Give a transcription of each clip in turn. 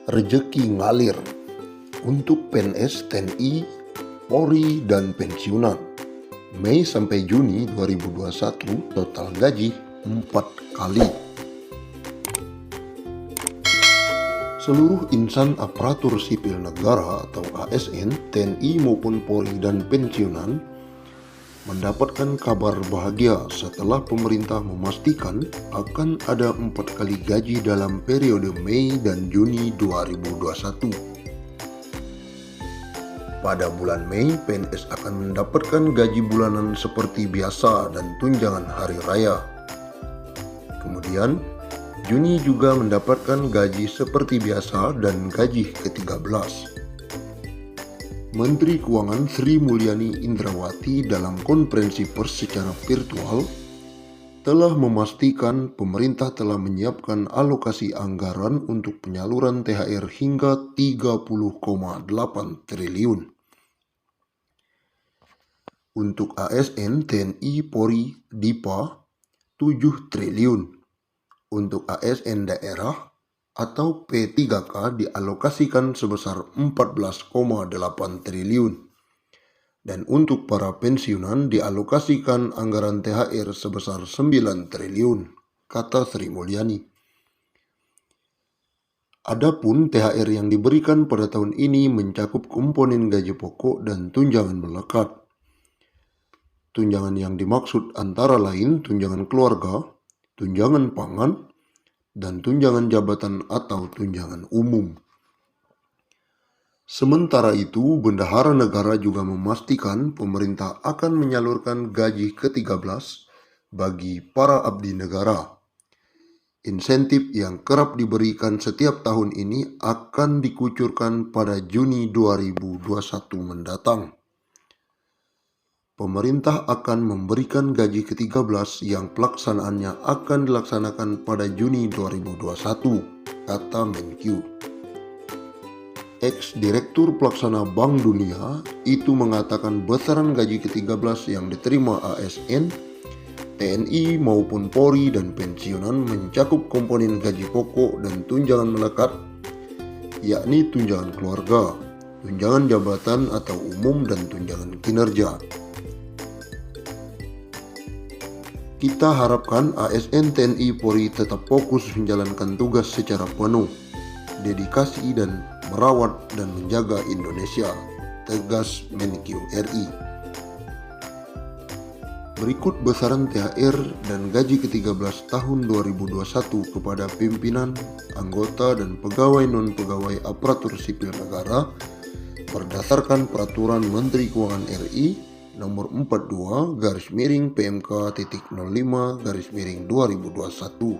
Rezeki ngalir untuk PNS, TNI, Polri, dan pensiunan. Mei sampai Juni 2021 total gaji 4 kali. Seluruh insan aparatur sipil negara atau ASN, TNI maupun Polri dan pensiunan mendapatkan kabar bahagia setelah pemerintah memastikan akan ada 4 kali gaji dalam periode Mei dan Juni 2021. Pada bulan Mei, PNS akan mendapatkan gaji bulanan seperti biasa dan tunjangan hari raya. Kemudian, Juni juga mendapatkan gaji seperti biasa dan gaji ke-13. Menteri Keuangan Sri Mulyani Indrawati dalam konferensi pers secara virtual telah memastikan pemerintah telah menyiapkan alokasi anggaran untuk penyaluran THR hingga 30,8 triliun. Untuk ASN, TNI, Polri, DIPA 7 triliun. Untuk ASN daerah atau P3K dialokasikan sebesar 14,8 triliun. Dan untuk para pensiunan dialokasikan anggaran THR sebesar 9 triliun, kata Sri Mulyani. Adapun THR yang diberikan pada tahun ini mencakup komponen gaji pokok dan tunjangan melekat. Tunjangan yang dimaksud antara lain tunjangan keluarga, tunjangan pangan, dan tunjangan jabatan atau tunjangan umum. Sementara itu, Bendahara Negara juga memastikan pemerintah akan menyalurkan gaji ke-13 bagi para abdi negara. Insentif yang kerap diberikan setiap tahun ini akan dikucurkan pada Juni 2021 mendatang. Pemerintah akan memberikan gaji ke-13 yang pelaksanaannya akan dilaksanakan pada Juni 2021, kata Menkyu. Ex-Direktur Pelaksana Bank Dunia itu mengatakan besaran gaji ke-13 yang diterima ASN, TNI maupun Polri dan pensiunan mencakup komponen gaji pokok dan tunjangan melekat, yakni tunjangan keluarga, tunjangan jabatan atau umum, dan tunjangan kinerja. Kita harapkan ASN, TNI, Polri tetap fokus menjalankan tugas secara penuh, dedikasi dan merawat dan menjaga Indonesia, tegas Menkyu RI. Berikut besaran THR dan gaji ke-13 tahun 2021 kepada pimpinan, anggota, dan pegawai non-pegawai aparatur sipil negara berdasarkan Peraturan Menteri Keuangan RI Nomor 42/PMK.05/2021.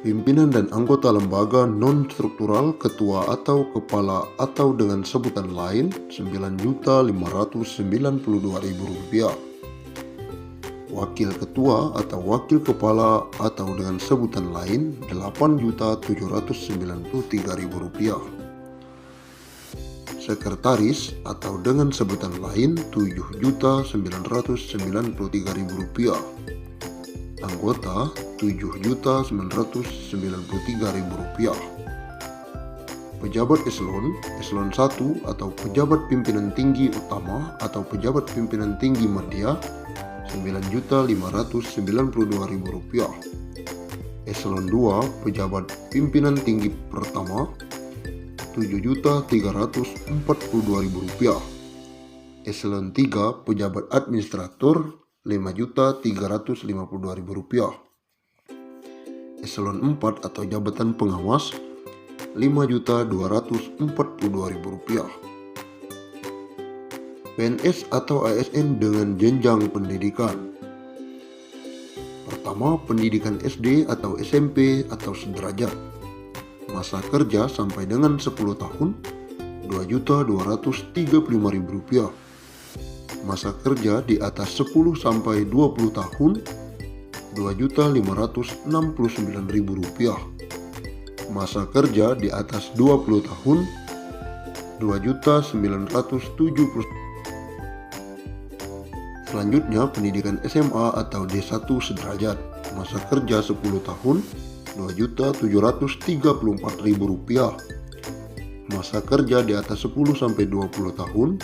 Pimpinan dan anggota lembaga non-struktural, ketua atau kepala atau dengan sebutan lain Rp9.592.000. Wakil ketua atau wakil kepala atau dengan sebutan lain Rp8.793.000. Sekretaris atau dengan sebutan lain Rp7.993.000. Anggota Rp7.993.000. Pejabat eselon 1 atau pejabat pimpinan tinggi utama atau pejabat pimpinan tinggi media Rp9.592.000. Eselon 2 pejabat pimpinan tinggi pertama Rp7.342.000. Eselon 3 pejabat administrator Rp5.352.000. Eselon 4 atau jabatan pengawas Rp5.242.000. PNS atau ASN dengan jenjang pendidikan. Pertama, pendidikan SD atau SMP atau sederajat. Masa kerja sampai dengan 10 tahun Rp2.235.000. Masa kerja di atas 10 sampai 20 tahun Rp2.569.000. Masa kerja di atas 20 tahun Rp2.970. Selanjutnya pendidikan SMA atau D1 sederajat. Masa kerja 10 tahun Rp2.734.000. Masa kerja di atas 10-20 tahun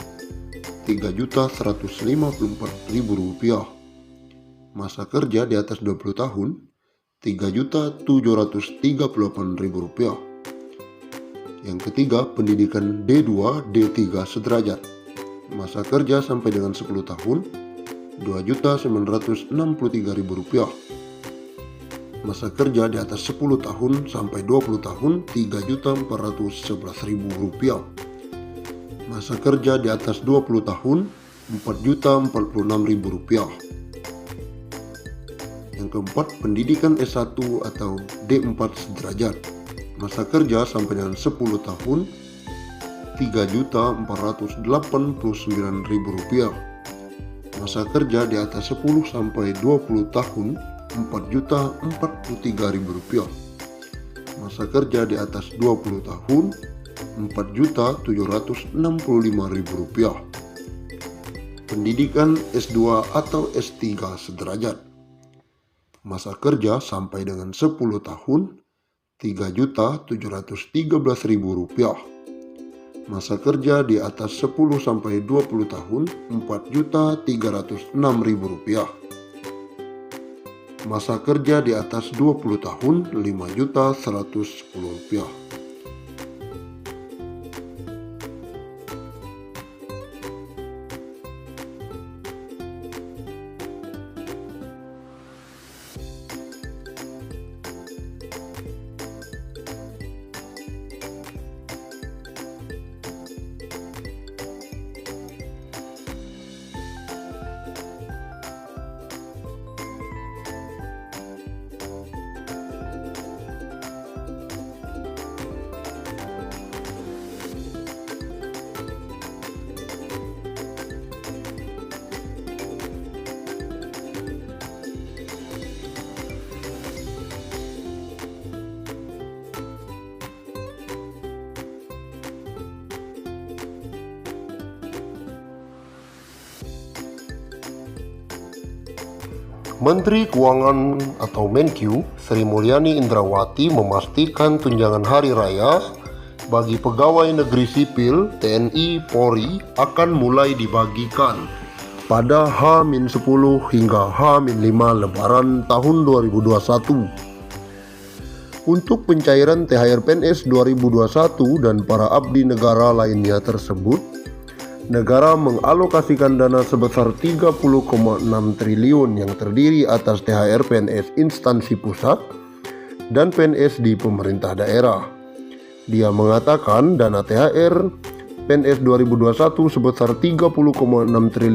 Rp3.154.000. Masa kerja di atas 20 tahun Rp3.738.000. Yang ketiga, pendidikan D2, D3 sederajat. Masa kerja sampai dengan 10 tahun Rp2.963.000. Masa kerja di atas 10 tahun sampai 20 tahun Rp3.411.000. Masa kerja di atas 20 tahun Rp4.046.000. Yang keempat, pendidikan S1 atau D4 sederajat. Masa kerja sampai dengan 10 tahun Rp3.489.000. Masa kerja di atas 10 sampai 20 tahun Rp4.043.000. Masa kerja di atas 20 tahun Rp4.765.000. Pendidikan S2 atau S3 sederajat. Masa kerja sampai dengan 10 tahun Rp3.713.000. Masa kerja di atas 10 sampai 20 tahun Rp4.306.000. Masa kerja di atas 20 tahun Rp5.110.000. Menteri Keuangan atau Menkyu Sri Mulyani Indrawati memastikan tunjangan hari raya bagi pegawai negeri sipil TNI Polri akan mulai dibagikan pada H-10 hingga H-5 Lebaran tahun 2021. Untuk pencairan THR PNS 2021 dan para abdi negara lainnya tersebut, negara mengalokasikan dana sebesar 30,6 triliun yang terdiri atas THR PNS instansi pusat dan PNS di pemerintah daerah. Dia mengatakan dana THR PNS 2021 sebesar 30,6 triliun